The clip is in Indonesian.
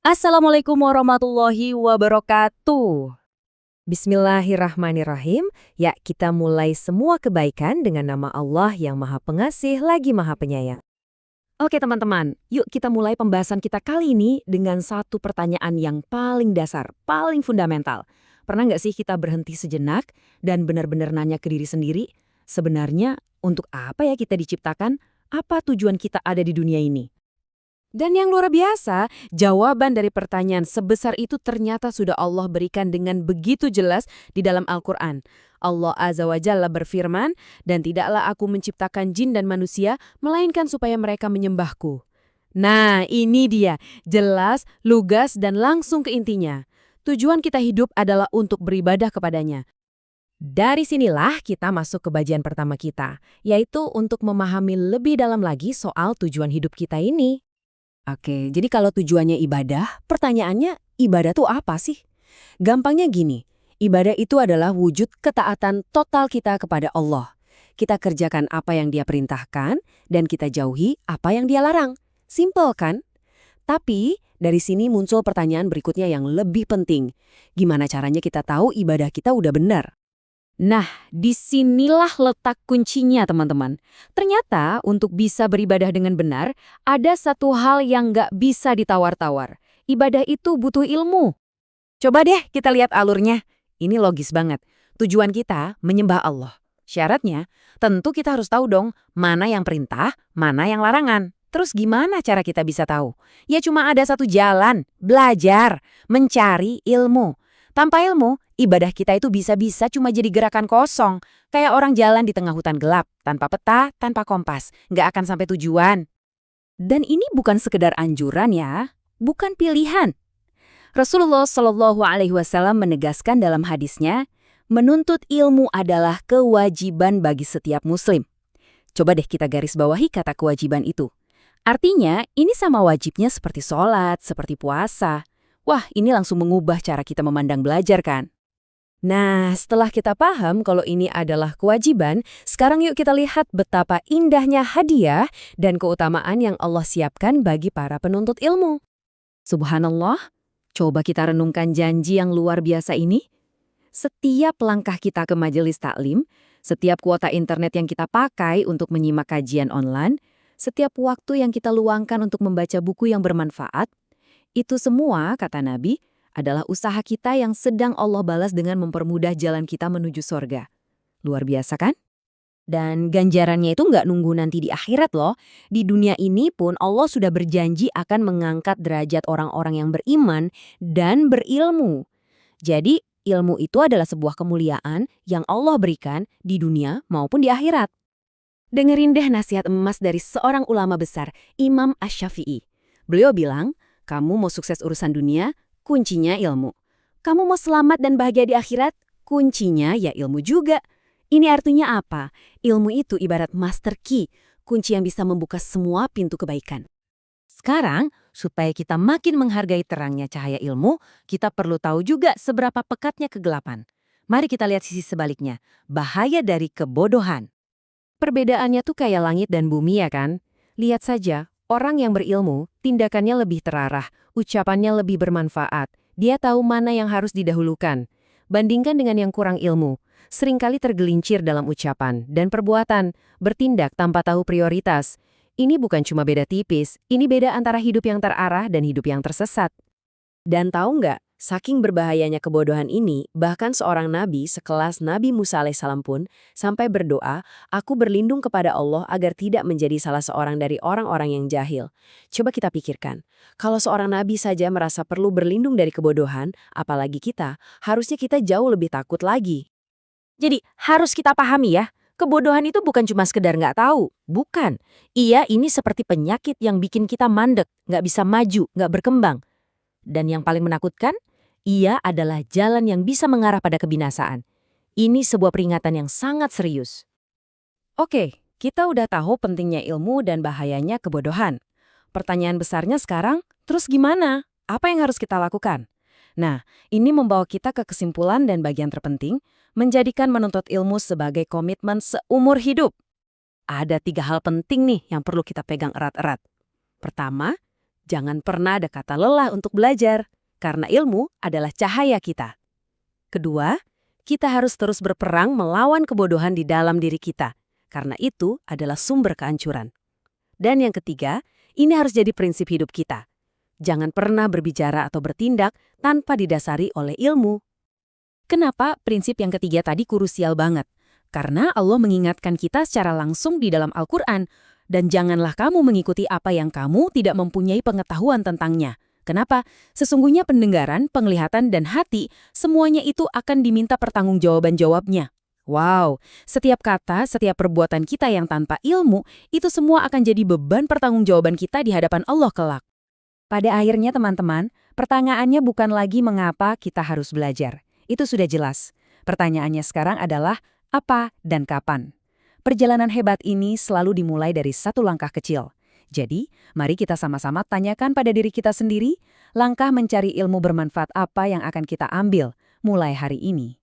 Assalamualaikum warahmatullahi wabarakatuh. Bismillahirrahmanirrahim. Ya, kita mulai semua kebaikan dengan nama Allah yang Maha Pengasih lagi Maha Penyayang. Oke teman-teman, yuk kita mulai pembahasan kita kali ini dengan satu pertanyaan yang paling dasar, paling fundamental. Pernah nggak sih kita berhenti sejenak dan benar-benar nanya ke diri sendiri, sebenarnya untuk apa ya kita diciptakan? Apa tujuan kita ada di dunia ini? Dan yang luar biasa, jawaban dari pertanyaan sebesar itu ternyata sudah Allah berikan dengan begitu jelas di dalam Al-Quran. Allah Azza wa Jalla berfirman, "Dan tidaklah aku menciptakan jin dan manusia, melainkan supaya mereka menyembahku." Nah, ini dia, jelas, lugas, dan langsung ke intinya. Tujuan kita hidup adalah untuk beribadah kepadanya. Dari sinilah kita masuk ke bagian pertama kita, yaitu untuk memahami lebih dalam lagi soal tujuan hidup kita ini. Oke, jadi kalau tujuannya ibadah, pertanyaannya ibadah tuh apa sih? Gampangnya gini, ibadah itu adalah wujud ketaatan total kita kepada Allah. Kita kerjakan apa yang Dia perintahkan, dan kita jauhi apa yang Dia larang. Simple kan? Tapi, dari sini muncul pertanyaan berikutnya yang lebih penting. Gimana caranya kita tahu ibadah kita udah benar? Nah, disinilah letak kuncinya teman-teman. Ternyata untuk bisa beribadah dengan benar, ada satu hal yang nggak bisa ditawar-tawar. Ibadah itu butuh ilmu. Coba deh kita lihat alurnya. Ini logis banget. Tujuan kita menyembah Allah. Syaratnya, tentu kita harus tahu dong mana yang perintah, mana yang larangan. Terus gimana cara kita bisa tahu? Ya cuma ada satu jalan, belajar, mencari ilmu. Tanpa ilmu, ibadah kita itu bisa-bisa cuma jadi gerakan kosong. Kayak orang jalan di tengah hutan gelap, tanpa peta, tanpa kompas. Nggak akan sampai tujuan. Dan ini bukan sekedar anjuran ya, bukan pilihan. Rasulullah Shallallahu Alaihi Wasallam menegaskan dalam hadisnya, menuntut ilmu adalah kewajiban bagi setiap muslim. Coba deh kita garis bawahi kata kewajiban itu. Artinya, ini sama wajibnya seperti sholat, seperti puasa. Wah, ini langsung mengubah cara kita memandang belajar kan? Nah, setelah kita paham kalau ini adalah kewajiban, sekarang yuk kita lihat betapa indahnya hadiah dan keutamaan yang Allah siapkan bagi para penuntut ilmu. Subhanallah, coba kita renungkan janji yang luar biasa ini. Setiap langkah kita ke majelis taklim, setiap kuota internet yang kita pakai untuk menyimak kajian online, setiap waktu yang kita luangkan untuk membaca buku yang bermanfaat, itu semua, kata Nabi, adalah usaha kita yang sedang Allah balas dengan mempermudah jalan kita menuju sorga. Luar biasa kan? Dan ganjarannya itu nggak nunggu nanti di akhirat loh. Di dunia ini pun Allah sudah berjanji akan mengangkat derajat orang-orang yang beriman dan berilmu. Jadi, ilmu itu adalah sebuah kemuliaan yang Allah berikan di dunia maupun di akhirat. Dengerin deh nasihat emas dari seorang ulama besar, Imam Asy-Syafi'i. Beliau bilang, kamu mau sukses urusan dunia, kuncinya ilmu. Kamu mau selamat dan bahagia di akhirat, kuncinya ya ilmu juga. Ini artinya apa? Ilmu itu ibarat master key, kunci yang bisa membuka semua pintu kebaikan. Sekarang, supaya kita makin menghargai terangnya cahaya ilmu, kita perlu tahu juga seberapa pekatnya kegelapan. Mari kita lihat sisi sebaliknya, bahaya dari kebodohan. Perbedaannya tuh kayak langit dan bumi ya kan? Lihat saja, orang yang berilmu, tindakannya lebih terarah, ucapannya lebih bermanfaat. Dia tahu mana yang harus didahulukan. Bandingkan dengan yang kurang ilmu, seringkali tergelincir dalam ucapan dan perbuatan, bertindak tanpa tahu prioritas. Ini bukan cuma beda tipis, ini beda antara hidup yang terarah dan hidup yang tersesat. Dan tahu nggak, saking berbahayanya kebodohan ini, bahkan seorang nabi sekelas Nabi Musa alaihissalam pun sampai berdoa, aku berlindung kepada Allah agar tidak menjadi salah seorang dari orang-orang yang jahil. Coba kita pikirkan, kalau seorang nabi saja merasa perlu berlindung dari kebodohan, apalagi kita, harusnya kita jauh lebih takut lagi. Jadi, harus kita pahami ya, kebodohan itu bukan cuma sekedar nggak tahu. Bukan. Iya, ini seperti penyakit yang bikin kita mandek, nggak bisa maju, nggak berkembang. Dan yang paling menakutkan, ia adalah jalan yang bisa mengarah pada kebinasaan. Ini sebuah peringatan yang sangat serius. Oke, kita udah tahu pentingnya ilmu dan bahayanya kebodohan. Pertanyaan besarnya sekarang, terus gimana? Apa yang harus kita lakukan? Nah, ini membawa kita ke kesimpulan dan bagian terpenting, menjadikan menuntut ilmu sebagai komitmen seumur hidup. Ada 3 hal penting nih yang perlu kita pegang erat-erat. Pertama, Jangan pernah ada kata lelah untuk belajar, karena ilmu adalah cahaya kita. Kedua, kita harus terus berperang melawan kebodohan di dalam diri kita, karena itu adalah sumber kehancuran. Dan yang ketiga, ini harus jadi prinsip hidup kita. Jangan pernah berbicara atau bertindak tanpa didasari oleh ilmu. Kenapa prinsip yang ketiga tadi krusial banget? Karena Allah mengingatkan kita secara langsung di dalam Al-Quran, dan janganlah kamu mengikuti apa yang kamu tidak mempunyai pengetahuan tentangnya. Kenapa? Sesungguhnya pendengaran, penglihatan, dan hati, semuanya itu akan diminta pertanggungjawaban jawabnya. Wow, setiap kata, setiap perbuatan kita yang tanpa ilmu, itu semua akan jadi beban pertanggungjawaban kita di hadapan Allah kelak. Pada akhirnya teman-teman, pertanyaannya bukan lagi mengapa kita harus belajar. Itu sudah jelas. Pertanyaannya sekarang adalah apa dan kapan. Perjalanan hebat ini selalu dimulai dari satu langkah kecil. Jadi, mari kita sama-sama tanyakan pada diri kita sendiri, langkah mencari ilmu bermanfaat apa yang akan kita ambil mulai hari ini.